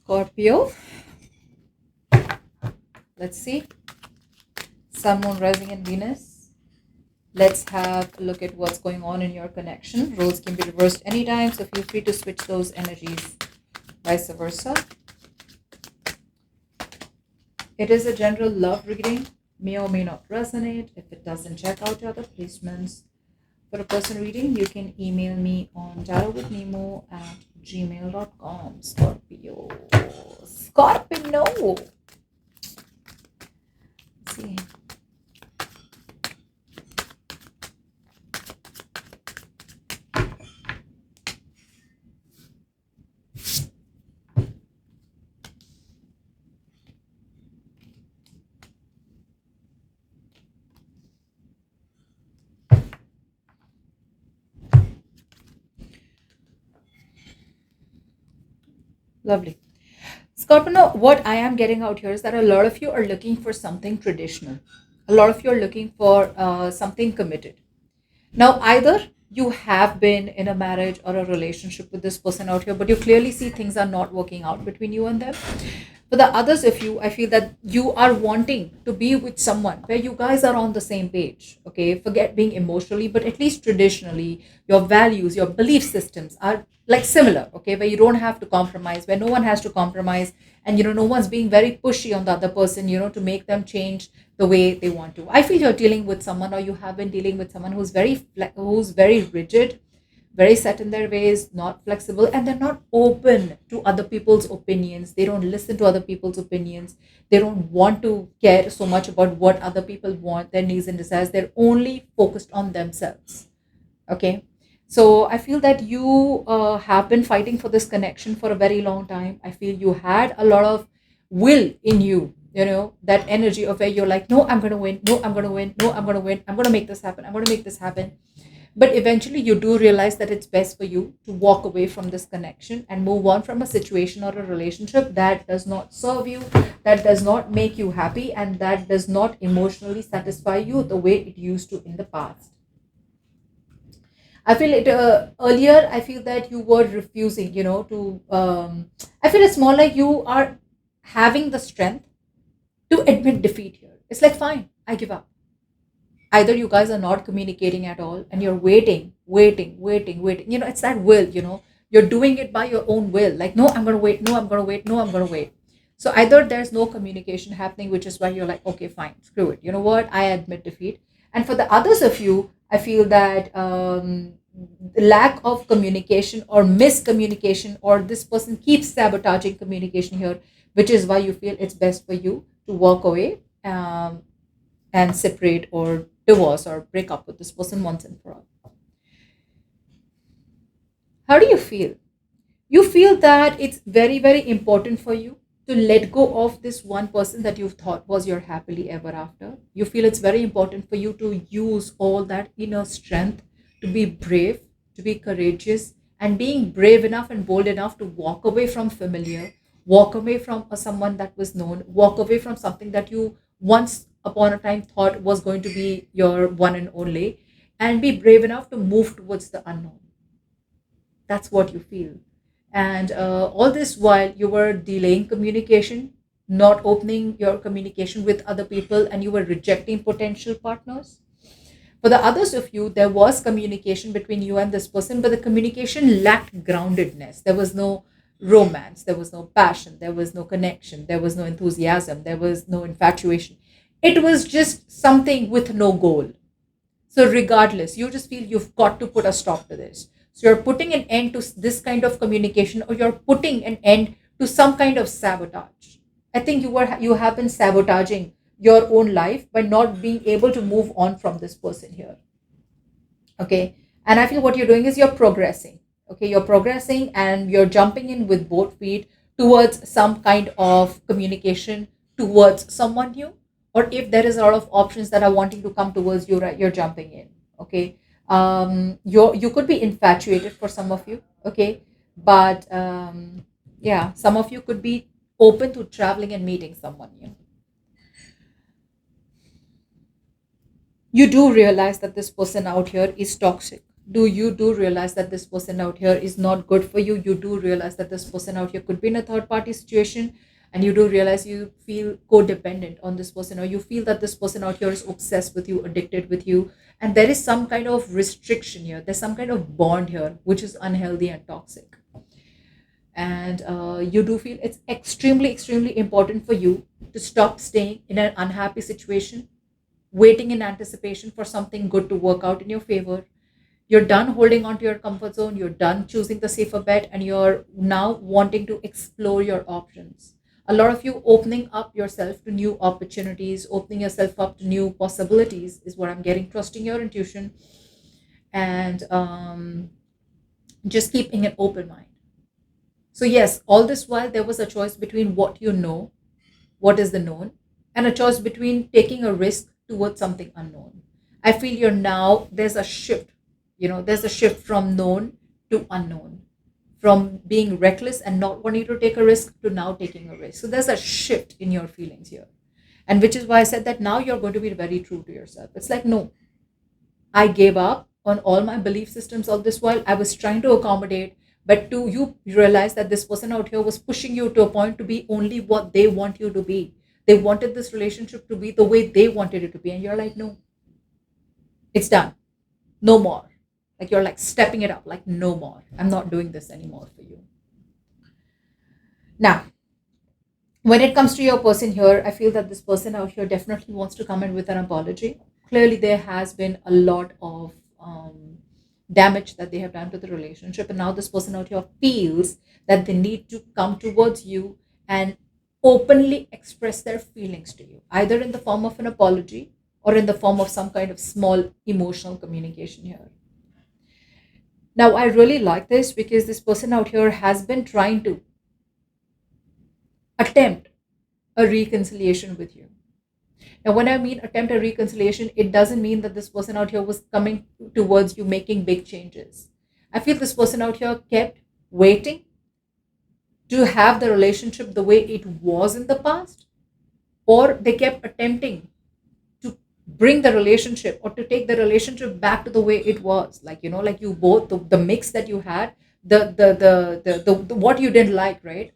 Scorpio, let's see. Sun, Moon, Rising, and Venus. Let's have a look at what's going on in your connection. Roles can be reversed anytime, so feel free to switch those energies. Vice versa. It is a general love reading. May or may not resonate. If it doesn't, check out your other placements. For a personal reading, you can email me on tarotwithnemo@gmail.com. Scorpio. Scorpio. Let's see. Lovely. Scorpio, what I am getting out here is that a lot of you are looking for something traditional. A lot of you are looking for something committed. Now, either you have been in a marriage or a relationship with this person out here, but you clearly see things are not working out between you and them. For the others of you, I feel that you are wanting to be with someone where you guys are on the same page. Okay, forget being emotionally, but at least traditionally, your values, your belief systems are like similar. Okay, where you don't have to compromise, where no one has to compromise, and no one's being very pushy on the other person, to make them change the way they want to. I feel you're dealing with someone, or you have been dealing with someone who's very rigid, very set in their ways, not flexible, and they're not open to other people's opinions. They don't listen to other people's opinions. They don't want to care so much about what other people want, their needs and desires. They're only focused on themselves. Okay. So I feel that you have been fighting for this connection for a very long time. I feel you had a lot of will in you, that energy of where you're like, no, I'm going to win. No, I'm going to win. No, I'm going to win. I'm going to make this happen. I'm going to make this happen. But eventually you do realize that it's best for you to walk away from this connection and move on from a situation or a relationship that does not serve you, that does not make you happy, and that does not emotionally satisfy you the way it used to in the past. I feel it earlier. I feel that you were refusing, to. I feel it's more like you are having the strength to admit defeat here. It's like, fine, I give up. Either you guys are not communicating at all and you're waiting. It's that will, you're doing it by your own will. Like, no, I'm going to wait. No, I'm going to wait. No, I'm going to wait. So either there's no communication happening, which is why you're like, okay, fine, screw it. You know what? I admit defeat. And for the others of you, I feel that the lack of communication or miscommunication, or this person keeps sabotaging communication here, which is why you feel it's best for you to walk away, and separate or divorce or break up with this person once and for all. How do you feel? You feel that it's very, very important for you to let go of this one person that you've thought was your happily ever after. You feel it's very important for you to use all that inner strength to be brave, to be courageous, and being brave enough and bold enough to walk away from familiar, walk away from someone that was known, walk away from something that you once upon a time thought was going to be your one and only, and be brave enough to move towards the unknown. That's what you feel. And all this while you were delaying communication, not opening your communication with other people, and you were rejecting potential partners. For the others of you, there was communication between you and this person, but the communication lacked groundedness. There was no romance, there was no passion, there was no connection, there was no enthusiasm, there was no infatuation. It was just something with no goal. So, regardless, you just feel you've got to put a stop to this. So, you're putting an end to this kind of communication, or you're putting an end to some kind of sabotage. I think you have been sabotaging your own life by not being able to move on from this person here. Okay. And I feel what you're doing is you're progressing. Okay. You're progressing and you're jumping in with both feet towards some kind of communication towards someone new. Or if there is a lot of options that are wanting to come towards you, right, you're jumping in. Okay. You could be infatuated for some of you. Okay. But yeah, some of you could be open to traveling and meeting someone new. You do realize that this person out here is toxic. Do realize that this person out here is not good for you. You do realize that this person out here could be in a third party situation, and you do realize you feel codependent on this person, or you feel that this person out here is obsessed with you, addicted with you, and there is some kind of restriction here. There's some kind of bond here which is unhealthy and toxic. And you do feel it's extremely important for you to stop staying in an unhappy situation, waiting in anticipation for something good to work out in your favor. You're done holding on to your comfort zone, you're done choosing the safer bet, and you're now wanting to explore your options. A lot of you opening up yourself to new opportunities, opening yourself up to new possibilities is what I'm getting, trusting your intuition, and just keeping an open mind. So, yes, all this while there was a choice between what you know, what is the known, and a choice between taking a risk towards something unknown. I feel you're now, there's a shift, there's a shift from known to unknown, from being reckless and not wanting to take a risk to now taking a risk. So there's a shift in your feelings here. And which is why I said that now you're going to be very true to yourself. It's like, no, I gave up on all my belief systems all this while. I was trying to accommodate, but do you realize that this person out here was pushing you to a point to be only what they want you to be? They wanted this relationship to be the way they wanted it to be. And you're like, no, it's done. No more. Like you're like stepping it up, like, no more. I'm not doing this anymore for you. Now, when it comes to your person here, I feel that this person out here definitely wants to come in with an apology. Clearly, there has been a lot of damage that they have done to the relationship. And now this person out here feels that they need to come towards you and openly express their feelings to you, either in the form of an apology or in the form of some kind of small emotional communication here. Now, I really like this because this person out here has been trying to attempt a reconciliation with you. Now, when I mean attempt a reconciliation, it doesn't mean that this person out here was coming towards you making big changes. I feel this person out here kept waiting to have the relationship the way it was in the past, or they kept attempting to bring the relationship or to take the relationship back to the way it was. Like, like you both, the mix that you had, the what you didn't like, right?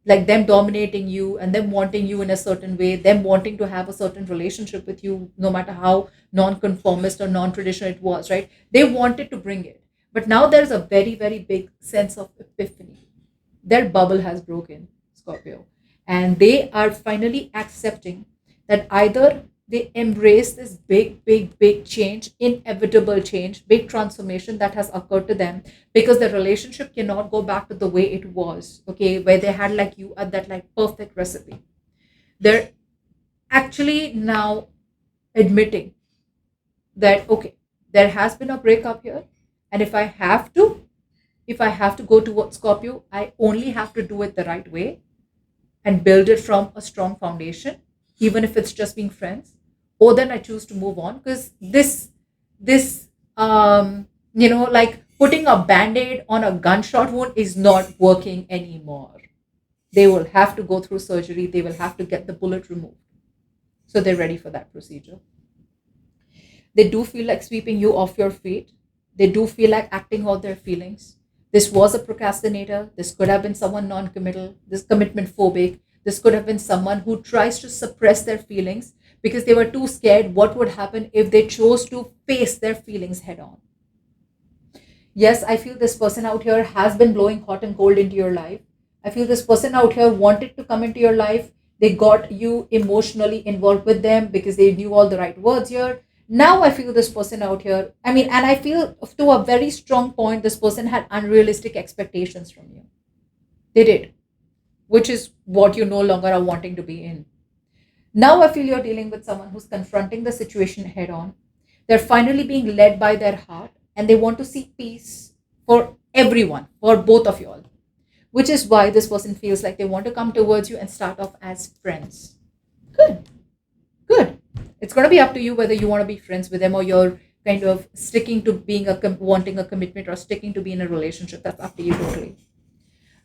Like them dominating you and them wanting you in a certain way, them wanting to have a certain relationship with you, no matter how non-conformist or non-traditional it was, right? They wanted to bring it. But now there's a very big sense of epiphany. Their bubble has broken, Scorpio. And they are finally accepting that either they embrace this big change, inevitable change, big transformation that has occurred to them, because the relationship cannot go back to the way it was, okay, where they had like you at that like perfect recipe. They're actually now admitting that, okay, there has been a breakup here, and if I have to go towards Scorpio, I only have to do it the right way and build it from a strong foundation, even if it's just being friends. Or then I choose to move on, because this like putting a band-aid on a gunshot wound is not working anymore. They will have to go through surgery, they will have to get the bullet removed. So they're ready for that procedure. They do feel like sweeping you off your feet. They do feel like acting out their feelings. This was a procrastinator. This could have been someone non-committal, this commitment phobic. This could have been someone who tries to suppress their feelings because they were too scared what would happen if they chose to face their feelings head on. Yes, I feel this person out here has been blowing hot and cold into your life. I feel this person out here wanted to come into your life. They got you emotionally involved with them because they knew all the right words here. Now I feel this person out here, and I feel to a very strong point, this person had unrealistic expectations from you. They did, which is what you no longer are wanting to be in. Now I feel you're dealing with someone who's confronting the situation head on. They're finally being led by their heart and they want to seek peace for everyone, for both of you all. Which is why this person feels like they want to come towards you and start off as friends. Good, good. It's going to be up to you whether you want to be friends with them or you're kind of sticking to being wanting a commitment or sticking to be in a relationship. That's up to you totally.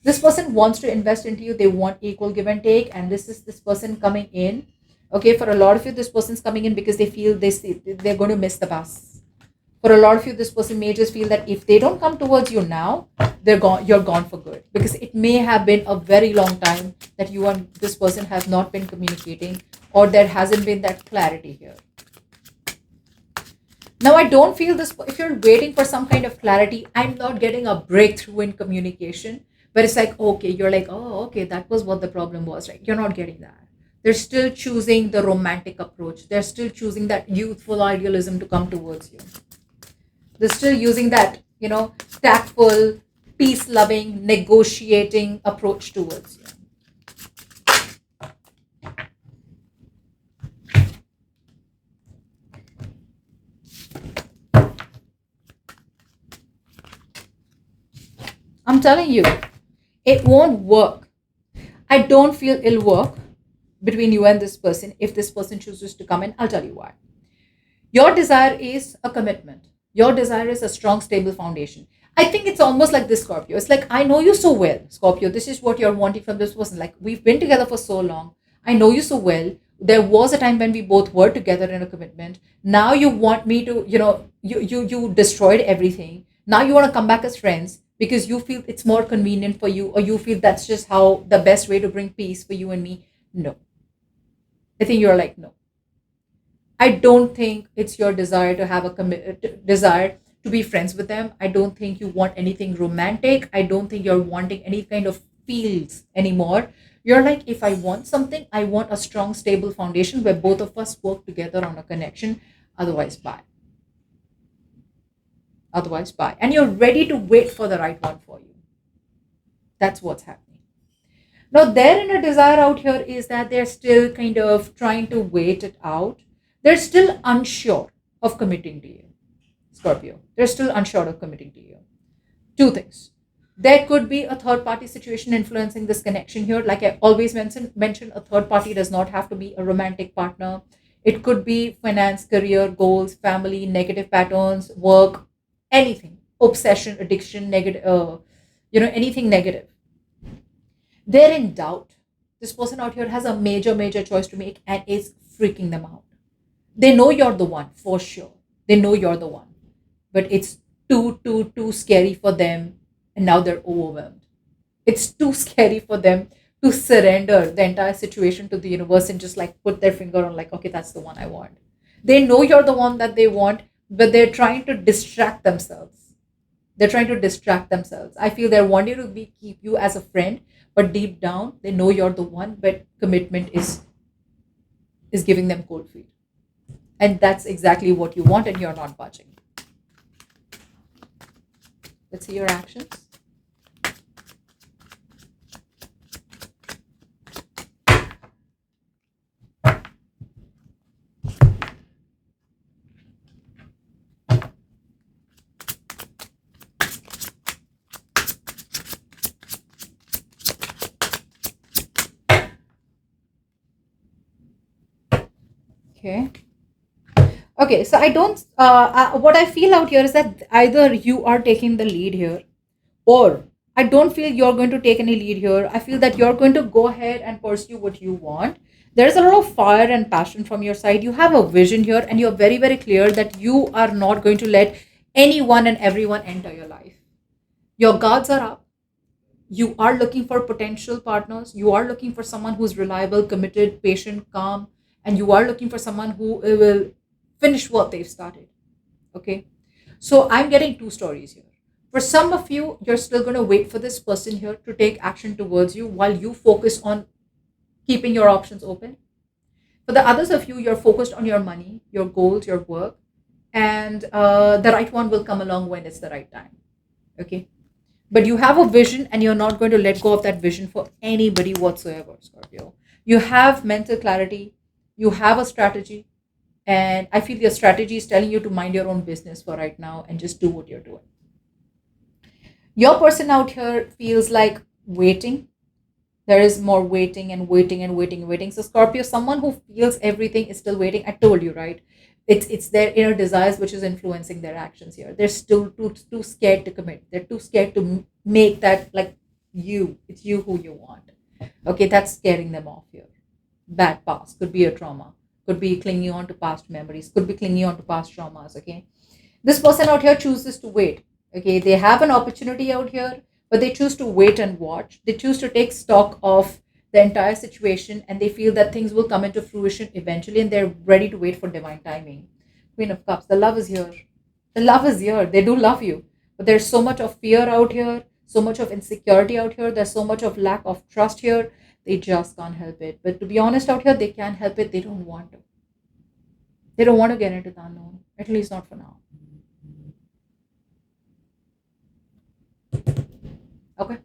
This person wants to invest into you. They want equal give and take, and this is this person coming in. Okay, for a lot of you, this person's coming in because they feel they're going to miss the bus. For a lot of you, this person may just feel that if they don't come towards you now, they're gone. You're gone for good, because it may have been a very long time that you and this person have not been communicating, or there hasn't been that clarity here. Now, I don't feel this. If you're waiting for some kind of clarity, I'm not getting a breakthrough in communication. But it's like, okay, you're like, oh, okay, that was what the problem was, right? You're not getting that. They're still choosing the romantic approach. They're still choosing that youthful idealism to come towards you. They're still using that, tactful, peace loving, negotiating approach towards you. I'm telling you, it won't work. I don't feel it'll work between you and this person if this person chooses to come in. I'll tell you why. Your desire is a commitment. Your desire is a strong, stable foundation. I think it's almost like this, Scorpio. It's like, I know you so well, Scorpio. This is what you're wanting from this person. Like, we've been together for so long. I know you so well. There was a time when we both were together in a commitment. Now you want me to, you destroyed everything. Now you want to come back as friends because you feel it's more convenient for you, or you feel that's just how the best way to bring peace for you and me. No. I think you're like, no. I don't think it's your desire to have a desire to be friends with them. I don't think you want anything romantic. I don't think you're wanting any kind of feels anymore. You're like, if I want something, I want a strong, stable foundation where both of us work together on a connection. Otherwise, bye. Otherwise, bye. And you're ready to wait for the right one for you. That's what's happening. Now, their inner desire out here is that they're still kind of trying to wait it out. They're still unsure of committing to you, Scorpio. They're still unsure of committing to you. Two things. There could be a third party situation influencing this connection here. Like I always mention, a third party does not have to be a romantic partner. It could be finance, career, goals, family, negative patterns, work, anything, obsession, addiction, negative, anything negative. They're in doubt. This person out here has a major, major choice to make, and it's freaking them out. They know you're the one for sure. They know you're the one, but it's too scary for them, and now they're overwhelmed. It's too scary for them to surrender the entire situation to the universe and just like put their finger on, like, okay, that's the one I want. They know you're the one that they want, but they're trying to distract themselves. They're trying to distract themselves. I feel they're wanting to keep you as a friend, but deep down they know you're the one, but commitment is giving them cold feet. And that's exactly what you want, and you're not budging. Let's see your actions. Okay. Okay, so I don't. What I feel out here is that either you are taking the lead here, or I don't feel you're going to take any lead here. I feel that you're going to go ahead and pursue what you want. There's a lot of fire and passion from your side. You have a vision here, and you're very, very clear that you are not going to let anyone and everyone enter your life. Your guards are up. You are looking for potential partners. You are looking for someone who's reliable, committed, patient, calm, and you are looking for someone who will finish what they've started. Okay. So I'm getting two stories here. For some of you, you're still going to wait for this person here to take action towards you while you focus on keeping your options open. For the others of you, you're focused on your money, your goals, your work, and the right one will come along when it's the right time. Okay. But you have a vision, and you're not going to let go of that vision for anybody whatsoever, Scorpio. You have mental clarity, you have a strategy, and I feel your strategy is telling you to mind your own business for right now and just do what you're doing. Your person out here feels like waiting. There is more waiting and waiting and waiting and waiting. So Scorpio, someone who feels everything is still waiting. I told you, right? It's their inner desires which is influencing their actions here. They're still too scared to commit. They're too scared to make that like you. It's you who you want. Okay, that's scaring them off here. Bad past could be a trauma. Could be clinging on to past memories. Could be clinging on to past traumas. Okay, This person out here chooses to wait. Okay, they have an opportunity out here, but they choose to wait and watch. They choose to take stock of the entire situation, and they feel that things will come into fruition eventually, and they're ready to wait for divine timing. Queen of Cups, the love is here. The love is here. They do love you, but there's so much of fear out here, so much of insecurity out here. There's so much of lack of trust here. They just can't help it. But to be honest, out here, they can't help it. They don't want to. They don't want to get into the unknown, at least not for now. Okay.